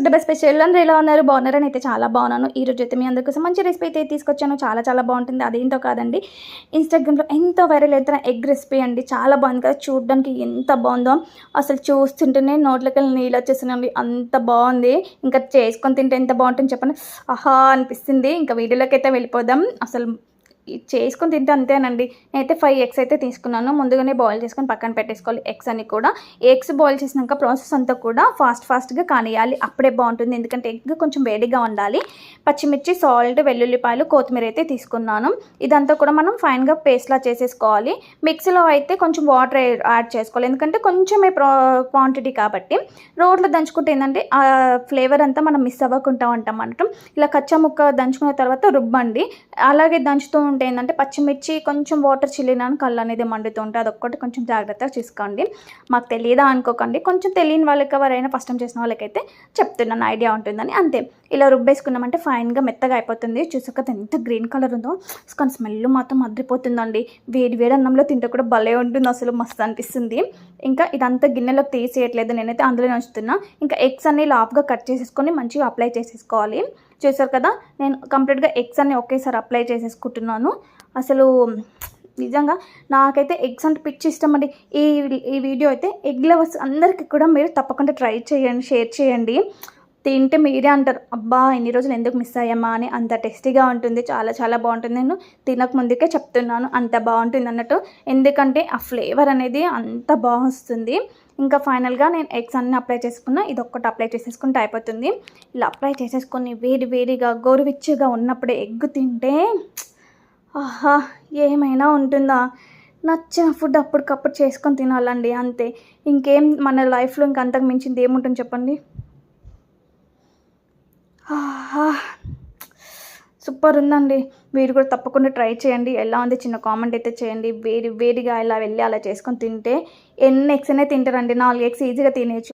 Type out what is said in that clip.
డబ్బా స్పెషల్ అందరూ ఎలా ఉన్నారు? బాగున్నారని అయితే చాలా బాగున్నాను. ఈరోజు అయితే మీ అందరి కోసం మంచి రెసిపీ అయితే తీసుకొచ్చాను. చాలా చాలా బాగుంటుంది. అదేంటో కాదండి, ఇన్స్టాగ్రామ్లో ఎంతో వైరల్ అవుతున్న ఎగ్ రెసిపీ అండి. చాలా బాగుంది కదా, చూడడానికి ఎంత బాగుందో అసలు చూస్తుంటేనే నోట్లోకి నీళ్ళు వచ్చేస్తున్నాయండి. అంత బాగుంది. ఇంకా చేసుకొని తింటే ఎంత బాగుంటుంది చెప్పండి. ఆహా అనిపిస్తుంది. ఇంకా వీడియోలోకి అయితే వెళ్ళిపోదాం. అసలు చేసుకొని తింటే అంతేనండి. నేనైతే 5 ఎగ్స్ అయితే తీసుకున్నాను. ముందుగానే బాయిల్ చేసుకొని పక్కన పెట్టేసుకోవాలి ఎగ్స్ అన్ని కూడా. ఎగ్స్ బాయిల్ చేసినాక ప్రాసెస్ అంతా కూడా ఫాస్ట్గా కానియాలి. అప్పుడే బాగుంటుంది. ఎందుకంటే ఎగ్ కొంచెం వేడిగా ఉండాలి. పచ్చిమిర్చి, సాల్ట్, వెల్లుల్లిపాయలు, కొత్తిమీర అయితే తీసుకున్నాను. ఇదంతా కూడా మనం ఫైన్గా పేస్ట్లా చేసేసుకోవాలి. మిక్సీలో అయితే కొంచెం వాటర్ యాడ్ చేసుకోవాలి. ఎందుకంటే కొంచెమే క్వాంటిటీ కాబట్టి. రోట్లో దంచుకుంటే ఏంటంటే ఆ ఫ్లేవర్ అంతా మనం మిస్ అవ్వకుండా ఉంటాం అనమాట. ఇలా కచ్చా ముక్క దంచుకున్న తర్వాత రుబ్బండి. అలాగే దంచుతూ ఉంటే ఏంటంటే పచ్చిమిర్చి కొంచెం వాటర్ చిల్లినాను కళ్ళు అనేది మండుతూ ఉంటుంది. అదొక్కటి కొంచెం జాగ్రత్తగా చూసుకోండి. మాకు తెలియదా అనుకోకండి. కొంచెం తెలియని వాళ్ళకి ఎవరైనా ఫస్ట్ టైం చేసిన వాళ్ళకైతే చెప్తున్నాను, ఐడియా ఉంటుందని. అంతే. ఇలా రుబ్బేసుకున్నామంటే ఫైన్గా మెత్తగా అయిపోతుంది. చూసాక ఎంత గ్రీన్ కలర్ ఉందో, కానీ స్మెల్ మాత్రం అద్రిపోతుందండి. వేడి వేడి అన్నంలో తింటే కూడా భలే ఉంటుంది. అసలు మస్తు అనిపిస్తుంది. ఇంకా ఇదంతా గిన్నెలోకి తీసేయట్లేదు, నేనైతే అందులోనే ఉంచుతున్నా. ఇంకా ఎగ్స్ అన్ని లాఫ్గా కట్ చేసేసుకొని మంచిగా అప్లై చేసేసుకోవాలి. చూసారు కదా, నేను కంప్లీట్గా ఎగ్స్ అన్ని ఒకేసారి అప్లై చేసేసుకుంటున్నాను. అసలు నిజంగా నాకైతే ఎగ్స్ అంటే పిచ్చి ఇష్టం అండి. ఈ వీడియో అయితే ఎగ్ లవర్స్ అందరికీ కూడా మీరు తప్పకుండా ట్రై చేయండి, షేర్ చేయండి. తింటే మీరే అంటారు, అబ్బా ఇన్ని రోజులు ఎందుకు మిస్ అయ్యామా అని. అంత టేస్టీగా ఉంటుంది. చాలా చాలా బాగుంటుంది. నేను తినక ముందుకే చెప్తున్నాను, అంత బాగుంటుంది అన్నట్టు. ఎందుకంటే ఆ ఫ్లేవర్ అనేది అంత బాగా వస్తుంది. ఇంకా ఫైనల్గా నేను ఎగ్స్ అన్నీ అప్లై చేసుకున్నా. ఇది ఒక్కటి అప్లై చేసేసుకుంటే అయిపోతుంది. ఇలా అప్లై చేసేసుకొని వేడిగా గోరువెచ్చగా ఉన్నప్పుడే ఎగ్ తింటే ఆహా ఏమైనా ఉంటుందా. నచ్చిన ఫుడ్ అప్పటికప్పుడు చేసుకొని తినాలండి, అంతే. ఇంకేం మన లైఫ్లో అంతకు మించింది ఏముంటుంది చెప్పండి. ఆహా సూపర్ ఉందండి. మీరు కూడా తప్పకుండా ట్రై చేయండి. ఎలా ఉంది చిన్న కామెంట్ అయితే చేయండి. వేడిగా ఇలా వెళ్ళి అలా చేసుకొని తింటే ఎన్ని ఎగ్స్ అయినా తింటారండి. 4 ఎగ్స్ ఈజీగా తినేయచ్చు.